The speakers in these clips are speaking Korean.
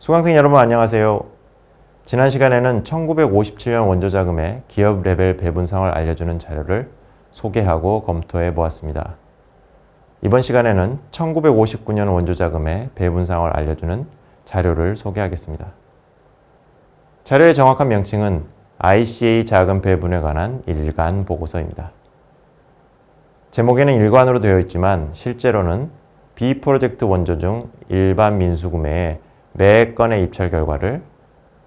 수강생 여러분 안녕하세요. 지난 시간에는 1957년 원조자금의 기업 레벨 배분상을 알려주는 자료를 소개하고 검토해 보았습니다. 이번 시간에는 1959년 원조자금의 배분상을 알려주는 자료를 소개하겠습니다. 자료의 정확한 명칭은 ICA 자금 배분에 관한 일간 보고서입니다. 제목에는 일관으로 되어 있지만 실제로는 B프로젝트 원조 중 일반 민수구매의 매 건의 입찰 결과를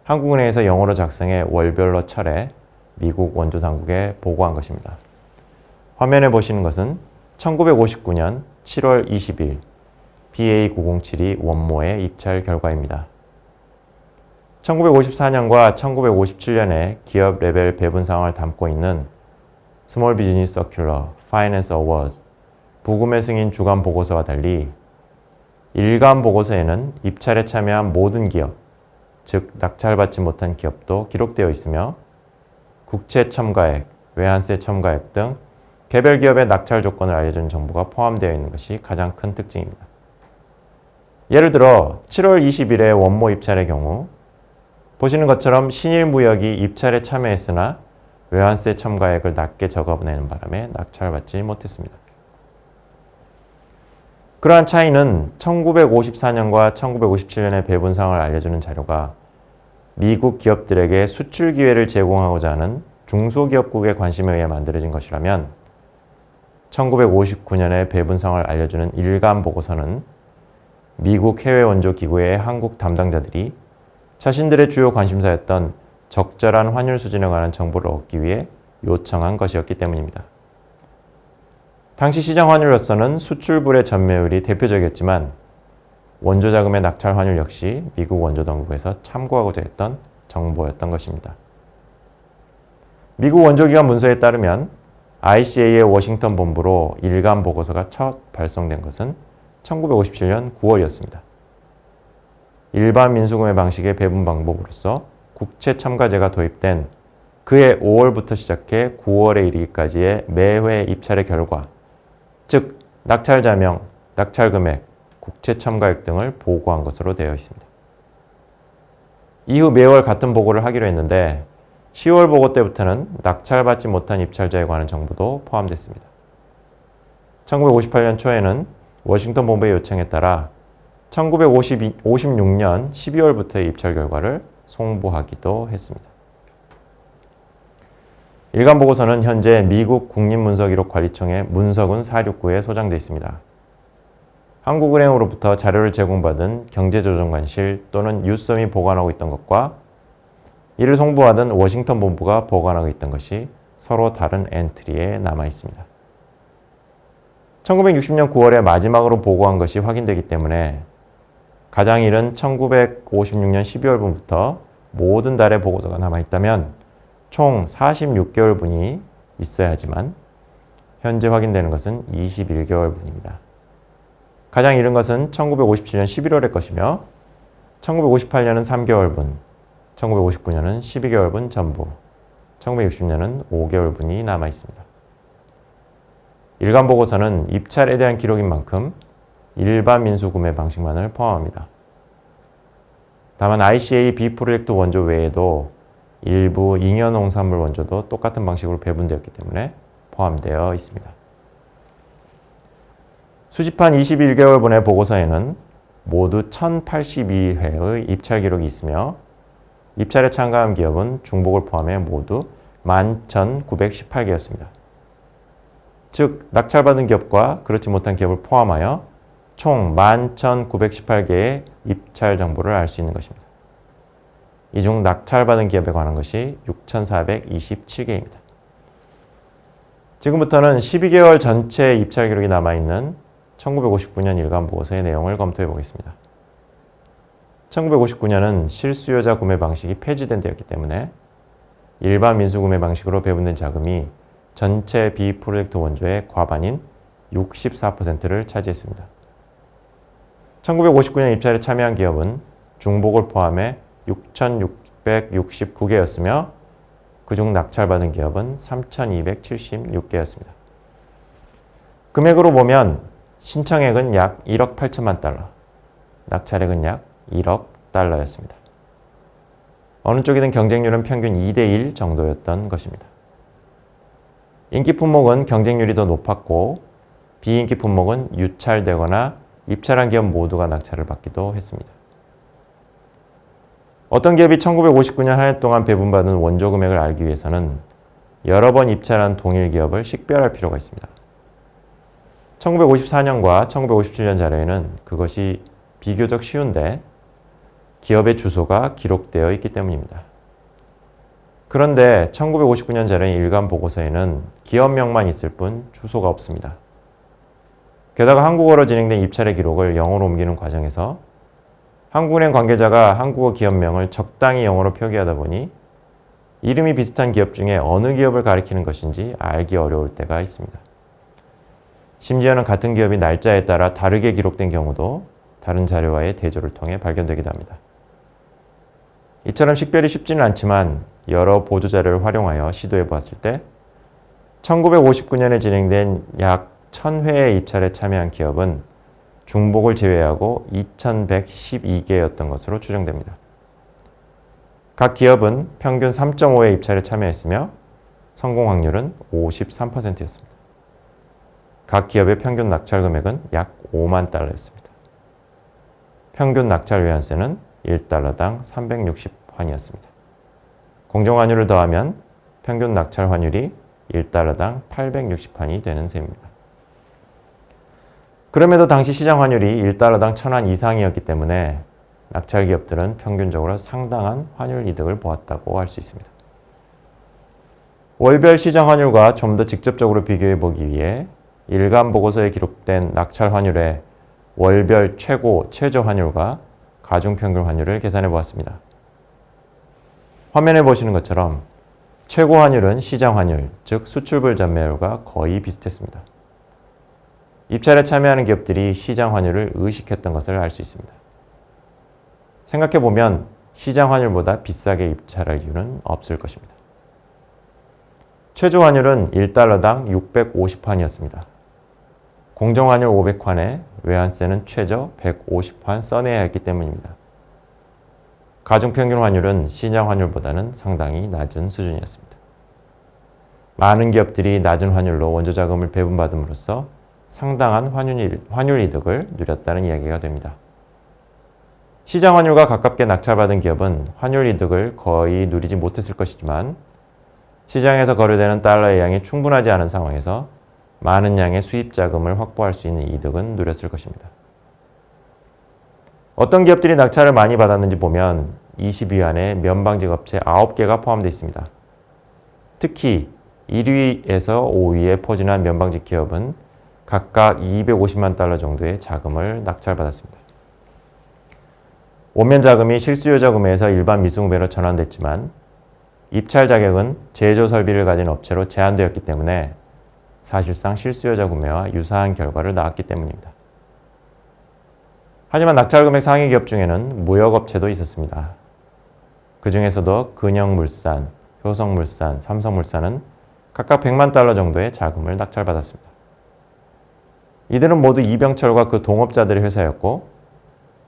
한국은행에서 영어로 작성해 월별로 철회 미국 원조 당국에 보고한 것입니다. 화면에 보시는 것은 1959년 7월 20일 BA9072 원모의 입찰 결과입니다. 1954년과 1957년의 기업 레벨 배분 상황을 담고 있는 스몰 비즈니스 서큘러 파이낸스 어워즈 부구매 승인 주간 보고서와 달리 일간 보고서에는 입찰에 참여한 모든 기업, 즉 낙찰받지 못한 기업도 기록되어 있으며 국채 첨가액, 외환세 첨가액 등 개별 기업의 낙찰 조건을 알려주는 정보가 포함되어 있는 것이 가장 큰 특징입니다. 예를 들어 7월 20일의 원모 입찰의 경우 보시는 것처럼 신일무역이 입찰에 참여했으나 외환세 첨가액을 낮게 적어내는 바람에 낙찰받지 못했습니다. 그러한 차이는 1954년과 1957년의 배분상을 알려주는 자료가 미국 기업들에게 수출 기회를 제공하고자 하는 중소기업국의 관심에 의해 만들어진 것이라면 1959년의 배분상을 알려주는 일간 보고서는 미국 해외원조기구의 한국 담당자들이 자신들의 주요 관심사였던 적절한 환율 수준에 관한 정보를 얻기 위해 요청한 것이었기 때문입니다. 당시 시장 환율로서는 수출불의 전매율이 대표적이었지만 원조자금의 낙찰 환율 역시 미국 원조당국에서 참고하고자 했던 정보였던 것입니다. 미국 원조기관 문서에 따르면 ICA의 워싱턴 본부로 일간 보고서가 첫 발송된 것은 1957년 9월이었습니다. 일반 민수구매 방식의 배분 방법으로서 국채 첨가제가 도입된 그해 5월부터 시작해 9월에 이르기까지의 매회 입찰의 결과, 즉 낙찰 자명, 낙찰 금액, 국채 첨가액 등을 보고한 것으로 되어 있습니다. 이후 매월 같은 보고를 하기로 했는데 10월 보고 때부터는 낙찰받지 못한 입찰자에 관한 정보도 포함됐습니다. 1958년 초에는 워싱턴 본부의 요청에 따라 1956년 12월부터의 입찰 결과를 송부하기도 했습니다. 일간 보고서는 현재 미국 국립문서기록관리청의 문서군 469에 소장되어 있습니다. 한국은행으로부터 자료를 제공받은 경제조정관실 또는 유섬이 보관하고 있던 것과 이를 송부하던 워싱턴 본부가 보관하고 있던 것이 서로 다른 엔트리에 남아 있습니다. 1960년 9월에 마지막으로 보고한 것이 확인되기 때문에 가장 이른 1956년 12월분부터 모든 달의 보고서가 남아있다면 총 46개월분이 있어야 하지만 현재 확인되는 것은 21개월분입니다. 가장 이른 것은 1957년 11월의 것이며 1958년은 3개월분, 1959년은 12개월분 전부, 1960년은 5개월분이 남아있습니다. 일간 보고서는 입찰에 대한 기록인 만큼 일반 민수 구매 방식만을 포함합니다. 다만 ICA B프로젝트 원조 외에도 일부 잉여농산물 원조도 똑같은 방식으로 배분되었기 때문에 포함되어 있습니다. 수집한 21개월분의 보고서에는 모두 1082회의 입찰 기록이 있으며 입찰에 참가한 기업은 중복을 포함해 모두 11,918개였습니다. 즉 낙찰받은 기업과 그렇지 못한 기업을 포함하여 총 11,918개의 입찰 정보를 알 수 있는 것입니다. 이 중 낙찰받은 기업에 관한 것이 6,427개입니다. 지금부터는 12개월 전체 입찰 기록이 남아있는 1959년 일간 보고서의 내용을 검토해 보겠습니다. 1959년은 실수요자 구매 방식이 폐지된 때였기 때문에 일반 민수 구매 방식으로 배분된 자금이 전체 B프로젝트 원조의 과반인 64%를 차지했습니다. 1959년 입찰에 참여한 기업은 중복을 포함해 6,669개였으며 그중 낙찰받은 기업은 3,276개였습니다. 금액으로 보면 신청액은 약 1억 8천만 달러, 낙찰액은 약 1억 달러였습니다. 어느 쪽이든 경쟁률은 평균 2대1 정도였던 것입니다. 인기 품목은 경쟁률이 더 높았고 비인기 품목은 유찰되거나 입찰한 기업 모두가 낙찰을 받기도 했습니다. 어떤 기업이 1959년 한 해 동안 배분받은 원조 금액을 알기 위해서는 여러 번 입찰한 동일 기업을 식별할 필요가 있습니다. 1954년과 1957년 자료에는 그것이 비교적 쉬운데 기업의 주소가 기록되어 있기 때문입니다. 그런데 1959년 자료인 일간 보고서에는 기업명만 있을 뿐 주소가 없습니다. 게다가 한국어로 진행된 입찰의 기록을 영어로 옮기는 과정에서 한국은행 관계자가 한국어 기업명을 적당히 영어로 표기하다 보니 이름이 비슷한 기업 중에 어느 기업을 가리키는 것인지 알기 어려울 때가 있습니다. 심지어는 같은 기업이 날짜에 따라 다르게 기록된 경우도 다른 자료와의 대조를 통해 발견되기도 합니다. 이처럼 식별이 쉽지는 않지만 여러 보도자료를 활용하여 시도해 보았을 때 1959년에 진행된 약 1000회의 입찰에 참여한 기업은 중복을 제외하고 2112개였던 것으로 추정됩니다. 각 기업은 평균 3.5회 입찰에 참여했으며 성공 확률은 53%였습니다. 각 기업의 평균 낙찰 금액은 약 5만 달러였습니다. 평균 낙찰 외환세는 1달러당 360환이었습니다. 공정환율을 더하면 평균 낙찰 환율이 1달러당 860환이 되는 셈입니다. 그럼에도 당시 시장 환율이 1달러당 1000원 이상이었기 때문에 낙찰 기업들은 평균적으로 상당한 환율 이득을 보았다고 할 수 있습니다. 월별 시장 환율과 좀 더 직접적으로 비교해 보기 위해 일간 보고서에 기록된 낙찰 환율의 월별 최고, 최저 환율과 가중평균 환율을 계산해 보았습니다. 화면에 보시는 것처럼 최고 환율은 시장 환율, 즉 수출불 전매율과 거의 비슷했습니다. 입찰에 참여하는 기업들이 시장 환율을 의식했던 것을 알 수 있습니다. 생각해보면 시장 환율보다 비싸게 입찰할 이유는 없을 것입니다. 최저 환율은 1달러당 650환이었습니다. 공정환율 500환에 외환세는 최저 150환 써내야 했기 때문입니다. 가중평균 환율은 시장 환율보다는 상당히 낮은 수준이었습니다. 많은 기업들이 낮은 환율로 원조자금을 배분받음으로써 상당한 환율 이득을 누렸다는 이야기가 됩니다. 시장 환율과 가깝게 낙찰받은 기업은 환율 이득을 거의 누리지 못했을 것이지만 시장에서 거래되는 달러의 양이 충분하지 않은 상황에서 많은 양의 수입 자금을 확보할 수 있는 이득은 누렸을 것입니다. 어떤 기업들이 낙찰을 많이 받았는지 보면 20위 안에 면방직 업체 9개가 포함되어 있습니다. 특히 1위에서 5위에 포진한 면방직 기업은 각각 250만 달러 정도의 자금을 낙찰받았습니다. 원면 자금이 실수요자 구매에서 일반 미수구매로 전환됐지만 입찰 자격은 제조 설비를 가진 업체로 제한되었기 때문에 사실상 실수요자 구매와 유사한 결과를 낳았기 때문입니다. 하지만 낙찰 금액 상위 기업 중에는 무역업체도 있었습니다. 그 중에서도 근영물산, 효성물산, 삼성물산은 각각 100만 달러 정도의 자금을 낙찰받았습니다. 이들은 모두 이병철과 그 동업자들의 회사였고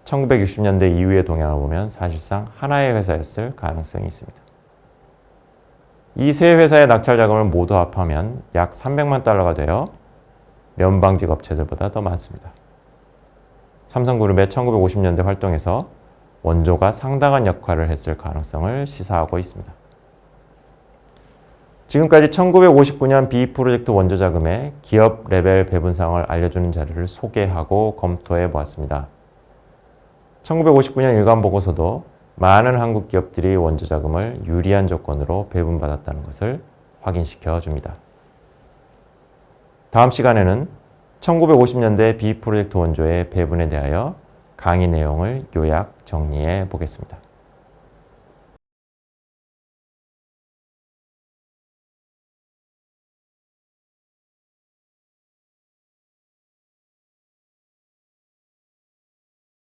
1960년대 이후의 동향을 보면 사실상 하나의 회사였을 가능성이 있습니다. 이 세 회사의 낙찰 자금을 모두 합하면 약 300만 달러가 되어 면방직 업체들보다 더 많습니다. 삼성그룹의 1950년대 활동에서 원조가 상당한 역할을 했을 가능성을 시사하고 있습니다. 지금까지 1959년 B프로젝트 원조 자금의 기업 레벨 배분 사항을 알려주는 자료를 소개하고 검토해 보았습니다. 1959년 일간 보고서도 많은 한국 기업들이 원조 자금을 유리한 조건으로 배분받았다는 것을 확인시켜 줍니다. 다음 시간에는 1950년대 B프로젝트 원조의 배분에 대하여 강의 내용을 요약 정리해 보겠습니다.